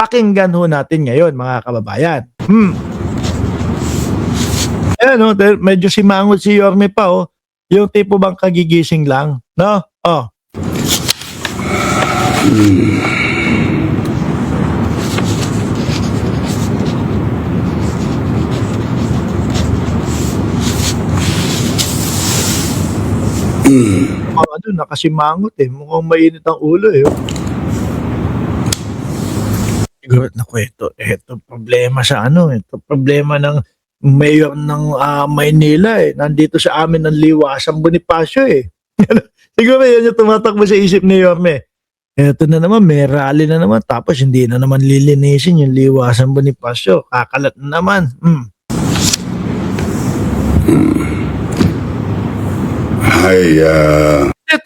Pakinggan ho natin ngayon mga kababayan. Ayan o, medyo simangot si Yorme pa o. Yung tipo bang kagigising lang, no? Oh. Ano, nakasimangot eh. Mukhang mainit ang ulo eh. Siguro, naku, ito problema sa ano, ito problema ng mayor ng Maynila eh. Nandito sa amin ng Liwasang Bonifacio eh. Siguro yan yung tumatakbo sa isip ni Yorme. Eto na naman, may rally na naman. Tapos hindi na naman lilinisin yung Liwasang Bonifacio. Kakalat na naman.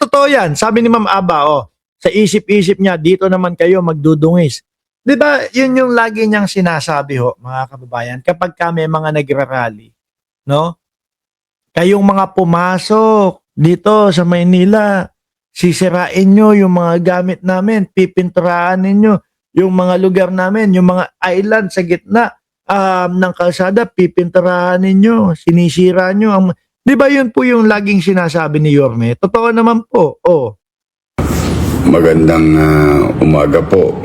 Totoo yan. Sabi ni Ma'am Aba, sa isip-isip niya, dito naman kayo magdudungis. Di ba, yun yung lagi niyang sinasabi mga kababayan, kapag may mga nagrarally, no? Kayong mga pumasok dito sa Maynila, sisirain nyo yung mga gamit namin, pipinturahan ninyo yung mga lugar namin, yung mga island sa gitna ng kalsada, pipinturahan ninyo, sinisira nyo. Di ba yun po yung laging sinasabi ni Yorme? Totoo naman po, Magandang umaga po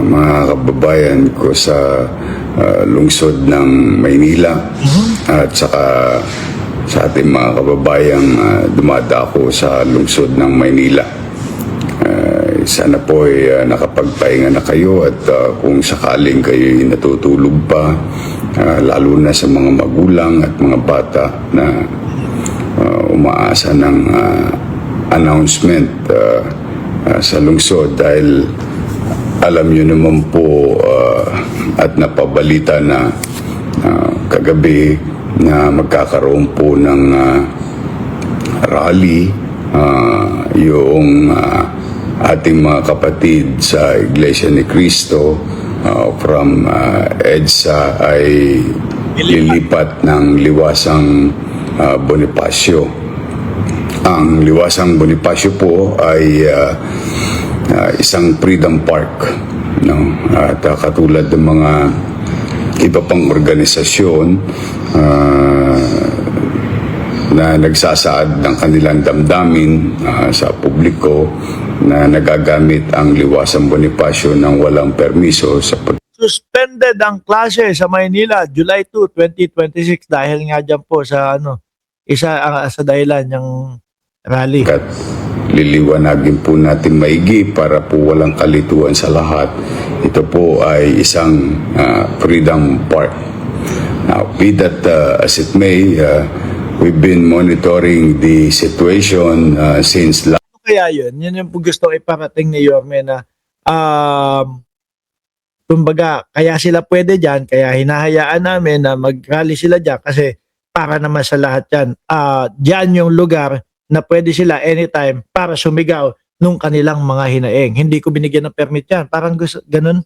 mga kababayan ko sa lungsod ng Maynila at saka sa ating mga kababayang dumadako sa lungsod ng Maynila. Sana po ay nakapagpahinga na kayo at kung sakaling kayo natutulog pa, lalo na sa mga magulang at mga bata na umaasa ng announcement sa lungsod, dahil alam nyo naman po at napabalita na kagabi na magkakaroon po ng rally yung ating mga kapatid sa Iglesia ni Cristo from EDSA ay lilipat ng Liwasang Bonifacio. Ang Liwasang Bonifacio po ay isang freedom park, no? At katulad ng mga iba pang organisasyon na nagsasaad ng kanilang damdamin sa publiko na nagagamit ang Liwasang Bonifacio ng walang permiso sa suspended ang klase sa Maynila July 2, 2026 dahil nga dyan po sa sa dahilan yung rally. At liliwanagin po natin maigi para po walang kalituan sa lahat. Ito po ay isang freedom park. Now, be that as it may, we've been monitoring the situation since last. Kaya yun yung gusto iparating ni Yorme na kumbaga, kaya sila pwede dyan, kaya hinahayaan namin na mag-rally sila dyan kasi para naman sa lahat yan. Dyan yung lugar na pwede sila anytime para sumigaw nung kanilang mga hinaing. Hindi ko binigyan ng permit yan. Parang gusto, ganun.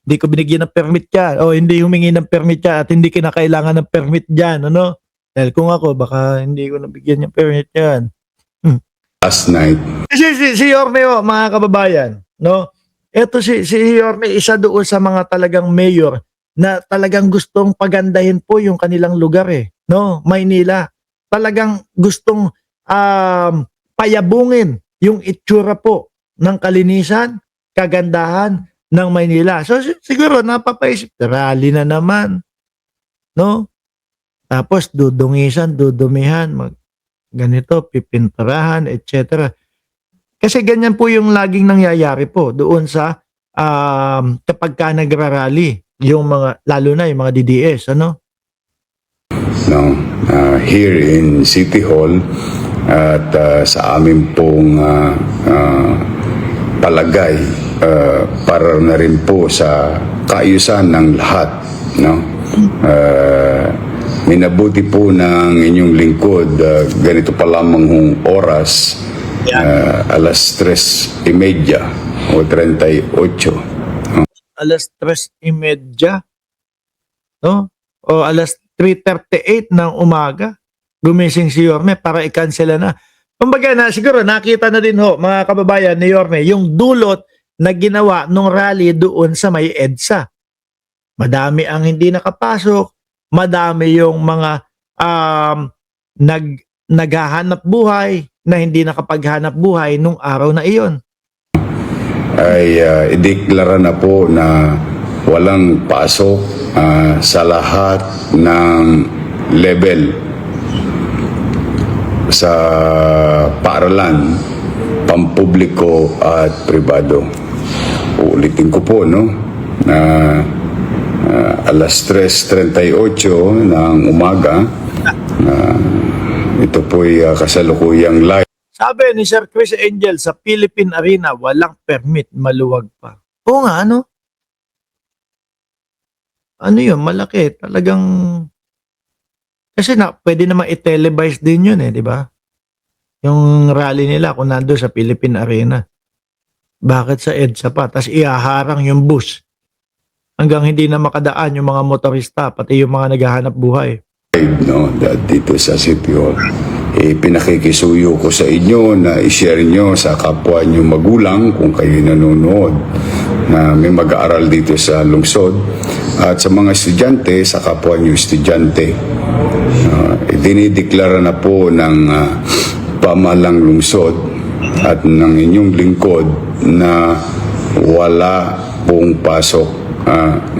Hindi ko binigyan ng permit yan. O hindi humingi ng permit yan at hindi kinakailangan ng permit dyan. Ano? Dahil kung ako, baka hindi ko nabigyan ng permit yan. Last night. Si Yorme, mga kababayan, no? Ito si Yorme, isa doon sa mga talagang mayor na talagang gustong pagandahin po yung kanilang lugar no? Maynila. Talagang gustong payabungin yung itsura po ng kalinisan, kagandahan ng Maynila. So siguro napapaisip, rally na naman, no? Tapos dudungisan, dudumihan, ganito, pipinturahan, etc. Kasi ganyan po yung laging nangyayari po doon sa kapag ka nagrarally, yung mga, lalo na yung mga DDS, ano? No, here in City Hall at sa amin pong palagay para na rin po sa kaayusan ng lahat, no? Minabuti po ng inyong lingkod, ganito pa lamang hong oras, alas 3:30 o 38. Alas 3:30, no? O alas 3:38 ng umaga, gumising si Yorme para i-cancel na. Kumbaga na, siguro nakita na din mga kababayan ni Yorme, yung dulot na ginawa nung rally doon sa may EDSA. Madami ang hindi nakapasok, madami yung mga naghahanap buhay na hindi nakapaghanap buhay nung araw na iyon. Ay ideklara na po na walang pasok sa lahat ng level sa paaralan, pampubliko at pribado. Uulitin ko po, no, na alas 3:38 ng umaga, ito po'y kasalukuyang live. Sabi ni Sir Chris Angel, sa Philippine Arena, walang permit, maluwag pa. Oo nga, ano? Ano yun, malaki. Talagang, kasi pwede naman i-televise din yun di ba? Yung rally nila kung nando sa Philippine Arena. Bakit sa EDSA pa? Tapos ihaharang yung bus. Hanggang hindi na makadaan yung mga motorista, pati yung mga naghahanap buhay. No, dito sa City Hall. Pinakikisuyo ko sa inyo na i-share nyo sa kapwa nyo magulang kung kayo nanonood na may mag-aaral dito sa lungsod at sa mga estudyante sa kapwa nyo estudyante. Dinideklara na po ng pamahalang lungsod at ng inyong lingkod na wala pong pasok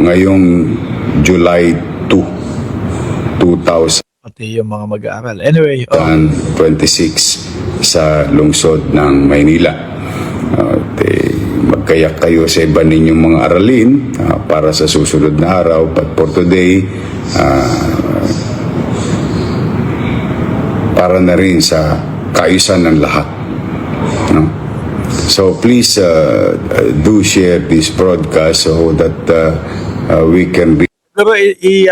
ngayong July 2, 2000. Pati yung mga mag-aaral. Anyway, 26 sa lungsod ng Maynila. Magkayak kayo sa iba ninyong mga aralin para sa susunod na araw. But for today, para na rin sa kaayusan ng lahat. No? So please do share this broadcast so that we can reach. pero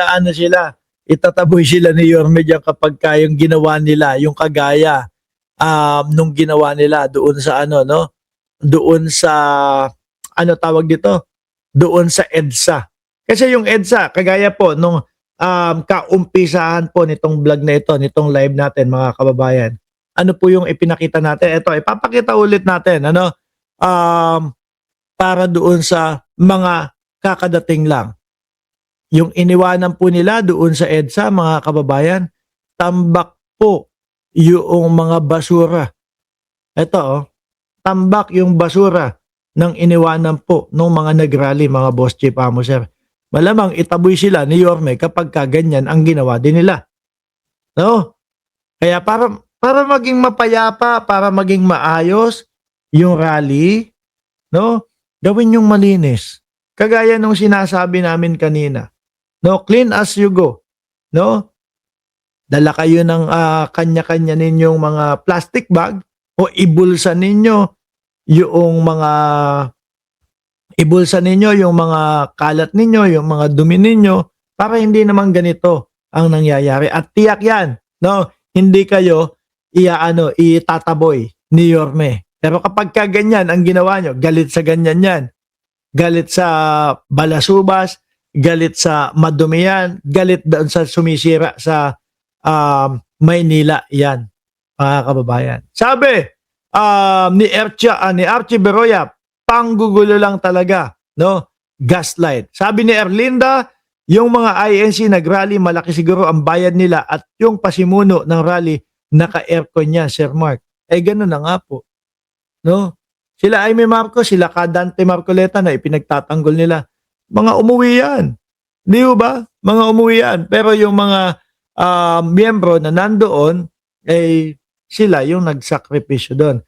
ano sila, itataboy sila ni Yorme diyan kapag kayong ginawa nila, yung kagaya nung ginawa nila doon sa ano, no? Doon sa, ano tawag dito? Doon sa EDSA. Kasi yung EDSA, kagaya po, nung kaumpisahan po nitong vlog na ito, nitong live natin mga kababayan, ano po yung ipinakita natin? Ito, ipapakita ulit natin, ano? Para doon sa mga kakadating lang. Yung iniwanan po nila doon sa EDSA, mga kababayan, tambak po yung mga basura. Ito, tambak yung basura ng iniwanan po ng mga nagrally, mga boss chief amo sir. Malamang itaboy sila ni Yorme kapag kaganyan ang ginawa din nila. No? Kaya para maging mapayapa, para maging maayos yung rally, no? Gawin yung malinis. Kagaya nung sinasabi namin kanina. No, clean as you go. No? Dala kayo ng kanya-kanya ninyong mga plastic bag o ibulsa ninyo yung mga kalat ninyo, yung mga dumi ninyo para hindi naman ganito ang nangyayari. At tiyak yan, no? Hindi kayo itataboy ni Yorme. Pero kapag kaganyan ang ginawa nyo, galit sa ganyan yan. Galit sa balasubas, galit sa madumiyan, galit doon sa sumisira sa Maynila, yan, mga kababayan. Sabi ni Archie Beroya, panggugulo lang talaga, no? Gaslight. Sabi ni Erlinda, yung mga INC nag-rally, malaki siguro ang bayad nila at yung pasimuno ng rally, naka-aircon niya, Sir Mark. Ganun na nga po. No? Sila Aimee Marcos, sila Dante Marcoleta na ipinagtatanggol nila. Mga umuwi yan. Di ba? Mga umuwi yan. Pero yung mga miyembro na nandoon, sila yung nagsakripisyo doon.